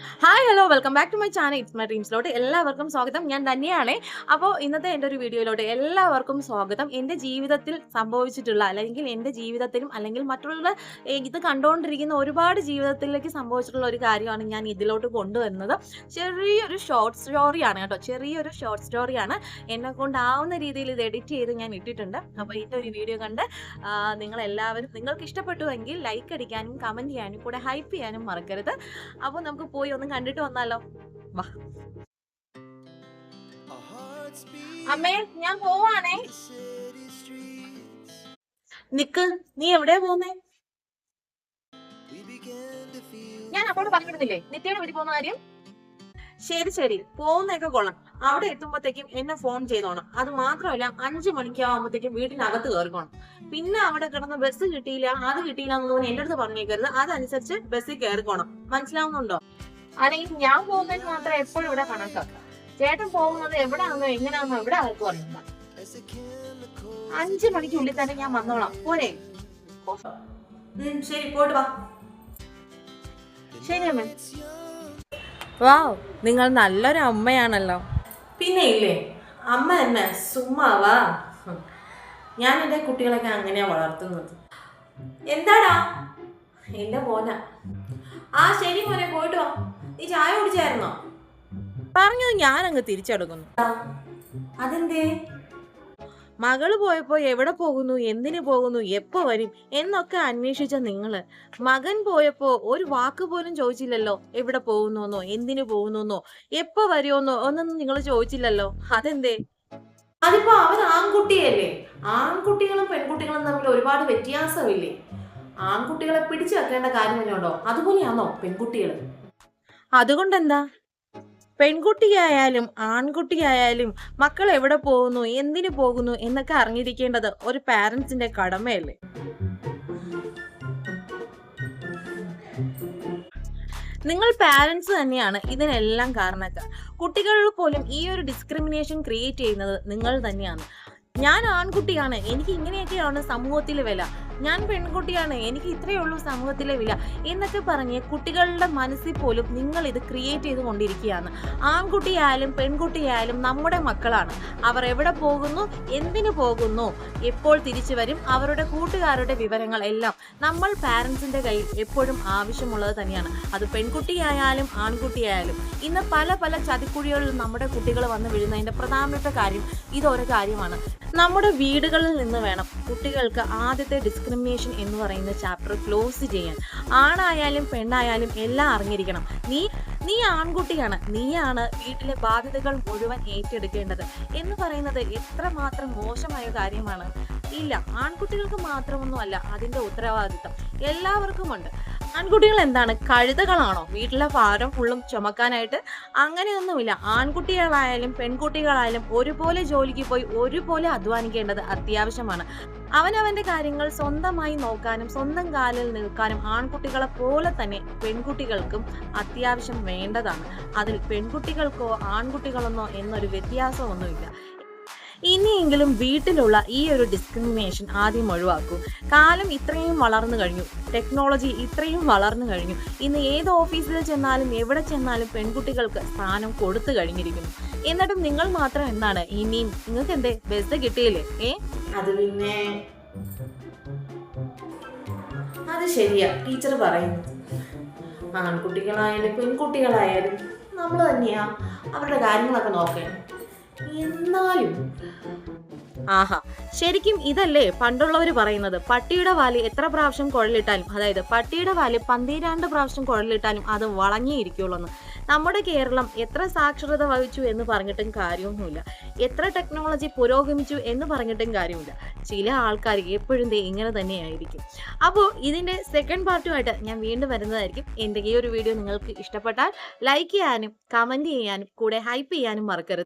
Hi hello welcome back to my channel it's my ഡ്രീംസിലോട്ട് എല്ലാവർക്കും സ്വാഗതം. ഞാൻ ധന്യയാണേ. അപ്പോൾ ഇന്നത്തെ എൻ്റെ ഒരു വീഡിയോയിലോട്ട് എല്ലാവർക്കും സ്വാഗതം. എൻ്റെ ജീവിതത്തിൽ സംഭവിച്ചിട്ടുള്ള അല്ലെങ്കിൽ എൻ്റെ ജീവിതത്തിലും അല്ലെങ്കിൽ മറ്റുള്ള ഇത് കണ്ടുകൊണ്ടിരിക്കുന്ന ഒരുപാട് ജീവിതത്തിലേക്ക് സംഭവിച്ചിട്ടുള്ള ഒരു കാര്യമാണ് ഞാൻ ഇതിലോട്ട് കൊണ്ടുവരുന്നത്. ചെറിയൊരു ഷോർട്ട് സ്റ്റോറിയാണ് കേട്ടോ, ചെറിയൊരു ഷോർട്ട് സ്റ്റോറിയാണ്. എന്നെ കൊണ്ടാവുന്ന രീതിയിൽ ഇത് എഡിറ്റ് ചെയ്ത് ഞാൻ ഇട്ടിട്ടുണ്ട്. അപ്പോൾ ഇതിൻ്റെ ഒരു വീഡിയോ കണ്ട് നിങ്ങളെല്ലാവരും നിങ്ങൾക്ക് ഇഷ്ടപ്പെട്ടുവെങ്കിൽ ലൈക്ക് അടിക്കാനും കമൻറ്റ് ചെയ്യാനും കൂടെ ഹൈപ്പ് ചെയ്യാനും മറക്കരുത്. അപ്പോൾ നമുക്ക് പോയി ഒന്ന് കണ്ടിട്ട് വന്നാലോ? വാ. അമ്മേ, ഞാൻ പോവാണേ. നിക്ക്, നീ എവിടെയാ പോകുന്നേ? ഞാൻ അപ്പോഴോട് പറഞ്ഞിരുന്നില്ലേ നിത്യയുടെ വീട്ടിൽ പോകുന്ന കാര്യം? ശരി ശരി, പോകുന്നതൊക്കെ കൊള്ളാം. അവിടെ എത്തുമ്പോഴത്തേക്കും എന്നെ ഫോൺ ചെയ്തോണം. അത് മാത്രമല്ല 5 മണിക്കാവുമ്പോഴത്തേക്കും വീട്ടിനകത്ത് കയറിക്കോണം. പിന്നെ അവിടെ കിടന്ന് ബസ് കിട്ടിയില്ല, അത് കിട്ടിയില്ല എന്നൊന്നും എന്റെ അടുത്ത് പറഞ്ഞേക്കരുത്. അതനുസരിച്ച് ബസ്സിൽ കയറിക്കോണം. മനസ്സിലാവുന്നുണ്ടോ? അല്ലെങ്കിൽ ഞാൻ പോകുന്നതിന് മാത്രം എപ്പോഴും ഇവിടെ കണക്കാക്കാം. ചേട്ടൻ പോകുന്നത് എവിടെയാണെന്നോ എങ്ങനെയാണെന്നോ എവിടെ ആർക്കും അറിയില്ല. 5 മണിക്കുള്ളിൽ തന്നെ ഞാൻ വന്നോളാം. പോരെ? ശരി, പോയിട്ട് വാ. ശരി അമ്മ. വാവ്, നിങ്ങൾ നല്ലൊരു അമ്മയാണല്ലോ. പിന്നെ ഇല്ലേ, അമ്മ തന്നെ സുമ്മാവാ. ഞാൻ എൻ്റെ കുട്ടികളൊക്കെ അങ്ങനെയാ വളർത്തുന്നത്. എന്താടാ? എന്റെ മോന. ആ ശരി മോനെ, പോയിട്ട് വാ. നീ ചായ കുടിച്ചായിരുന്നോ? പറഞ്ഞത് ഞാൻ അങ്ങ് തിരിച്ചെടുക്കുന്നു. അതെന്തേ? മകള് പോയപ്പോ എവിടെ പോകുന്നു, എന്തിനു പോകുന്നു, എപ്പോ വരും എന്നൊക്കെ അന്വേഷിച്ച നിങ്ങള് മകൻ പോയപ്പോ ഒരു വാക്ക് പോലും ചോദിച്ചില്ലല്ലോ. എവിടെ പോകുന്നോന്നോ, എന്തിനു പോകുന്നോന്നോ, എപ്പോ വരുമെന്നോ ഒന്നൊന്നും നിങ്ങൾ ചോദിച്ചില്ലല്ലോ. അതെന്തേ? അതിപ്പോ അവൻ ആൺകുട്ടിയല്ലേ. ആൺകുട്ടികളും പെൺകുട്ടികളും തമ്മിൽ ഒരുപാട് വ്യത്യാസമില്ലേ? ആൺകുട്ടികളെ പിടിച്ചു വെക്കേണ്ട കാര്യമല്ലോ. അതുപോലെയാണോ പെൺകുട്ടികൾ? അതുകൊണ്ടെന്താ? പെൺകുട്ടിയായാലും ആൺകുട്ടിയായാലും മക്കൾ എവിടെ പോകുന്നു, എന്തിനു പോകുന്നു എന്നൊക്കെ അറിഞ്ഞിരിക്കേണ്ടത് ഒരു പാരന്റ്സിന്റെ കടമയല്ലേ? നിങ്ങൾ പാരന്റ്സ് തന്നെയാണ് ഇതിനെല്ലാം കാരണക്കാർ. കുട്ടികളിൽ പോലും ഈ ഒരു ഡിസ്ക്രിമിനേഷൻ ക്രിയേറ്റ് ചെയ്യുന്നത് നിങ്ങൾ തന്നെയാണ്. ഞാൻ ആൺകുട്ടിയാണ്, എനിക്ക് ഇങ്ങനെയൊക്കെയാണ് സമൂഹത്തിലെ വില. ഞാൻ പെൺകുട്ടിയാണ്, എനിക്ക് ഇത്രയേ ഉള്ളൂ സമൂഹത്തിലെ വില എന്നൊക്കെ പറഞ്ഞ് കുട്ടികളുടെ മനസ്സിൽ പോലും നിങ്ങൾ ഇത് ക്രിയേറ്റ് ചെയ്തുകൊണ്ടിരിക്കുകയാണ്. ആൺകുട്ടിയായാലും പെൺകുട്ടിയായാലും നമ്മുടെ മക്കളാണ്. അവർ എവിടെ പോകുന്നു, എന്തിനു പോകുന്നു, എപ്പോൾ തിരിച്ചു വരും, അവരുടെ കൂട്ടുകാരുടെ വിവരങ്ങൾ എല്ലാം നമ്മൾ പാരൻസിന്റെ കയ്യിൽ എപ്പോഴും ആവശ്യമുള്ളത് തന്നെയാണ്. അത് പെൺകുട്ടിയായാലും ആൺകുട്ടിയായാലും. ഇന്ന് പല പല ചതിക്കുഴികളിൽ നമ്മുടെ കുട്ടികൾ വന്ന് വീഴുന്നതിന്റെ പ്രധാനപ്പെട്ട കാര്യം ഇതൊരു കാര്യമാണ്. നമ്മുടെ വീടുകളിൽ നിന്ന് വേണം കുട്ടികൾക്ക് ആദ്യത്തെ ഡിസ്ക്രിമിനേഷൻ എന്ന് പറയുന്ന ചാപ്റ്റർ ക്ലോസ് ചെയ്യാൻ. ആണായാലും പെണ്ണായാലും എല്ലാം അറിഞ്ഞിരിക്കണം. നീ ആൺകുട്ടിയാണ്, നീയാണ് വീട്ടിലെ ബാധ്യതകൾ മുഴുവൻ ഏറ്റെടുക്കേണ്ടത് എന്ന് പറയുന്നത് എത്രമാത്രം മോശമായ കാര്യമാണ്. ഇല്ല, ആൺകുട്ടികൾക്ക് മാത്രമൊന്നുമല്ല അതിന്റെ ഉത്തരവാദിത്തം, എല്ലാവർക്കുമുണ്ട്. ആൺകുട്ടികൾ എന്താണ്, കഴുതകളാണോ വീട്ടിലെ ഭാരം ഫുള്ളും ചുമക്കാനായിട്ട്? അങ്ങനെയൊന്നുമില്ല. ആൺകുട്ടികളായാലും പെൺകുട്ടികളായാലും ഒരുപോലെ ജോലിക്ക് പോയി ഒരുപോലെ അധ്വാനിക്കേണ്ടത് അത്യാവശ്യമാണ്. അവനവന്റെ കാര്യങ്ങൾ സ്വന്തമായി നോക്കാനും സ്വന്തം കാലിൽ നിൽക്കാനും ആൺകുട്ടികളെ പോലെ തന്നെ പെൺകുട്ടികൾക്കും അത്യാവശ്യം വേണ്ടതാണ്. അതിൽ പെൺകുട്ടികൾക്കോ ആൺകുട്ടികളെന്നോ എന്നൊരു വ്യത്യാസമൊന്നുമില്ല. ഇനിയെങ്കിലും വീട്ടിലുള്ള ഈ ഒരു ഡിസ്ക്രിമിനേഷൻ ആദ്യം ഒഴിവാക്കൂ. കാലം ഇത്രയും വളർന്നു കഴിഞ്ഞു, ടെക്നോളജി ഇത്രയും വളർന്നു കഴിഞ്ഞു. ഇന്ന് ഏത് ഓഫീസിൽ ചെന്നാലും എവിടെ ചെന്നാലും പെൺകുട്ടികൾക്ക് സ്ഥാനം കൊടുത്തു കഴിഞ്ഞിരിക്കുന്നു. എന്നിട്ടും നിങ്ങൾ മാത്രം എന്താണ് ഇനിയും? നിങ്ങൾക്ക് എന്തേ ബസ് കിട്ടിയില്ലേ? അത് പിന്നെ അത് ശരിയാ ടീച്ചർ പറയുന്നത്. ആൺകുട്ടികളായാലും പെൺകുട്ടികളായാലും നമ്മൾ തന്നെയാ അവരുടെ കാര്യങ്ങളൊക്കെ നോക്കണം. എന്നാലും ആഹാ, ശരിക്കും ഇതല്ലേ പണ്ടുള്ളവർ പറയുന്നത്, പട്ടിയുടെ വാല് എത്ര പ്രാവശ്യം കുഴലിട്ടാലും, അതായത് പട്ടിയുടെ വാല് 12 പ്രാവശ്യം കുഴലിട്ടാലും അത് വളങ്ങിയിരിക്കുള്ളൂ എന്ന്. നമ്മുടെ കേരളം എത്ര സാക്ഷരത വഹിച്ചു എന്ന് പറഞ്ഞിട്ടും കാര്യമൊന്നുമില്ല, എത്ര ടെക്നോളജി പുരോഗമിച്ചു എന്ന് പറഞ്ഞിട്ടും കാര്യമില്ല. ചില ആൾക്കാർ എപ്പോഴും ഇങ്ങനെ തന്നെയായിരിക്കും. അപ്പോൾ ഇതിന്റെ സെക്കൻഡ് പാർട്ടുമായിട്ട് ഞാൻ വീണ്ടും വരുന്നതായിരിക്കും. എൻ്റെ ഈ ഒരു വീഡിയോ നിങ്ങൾക്ക് ഇഷ്ടപ്പെട്ടാൽ ലൈക്ക് ചെയ്യാനും കമന്റ് ചെയ്യാനും കൂടെ ഹൈപ്പ് ചെയ്യാനും മറക്കരുത്.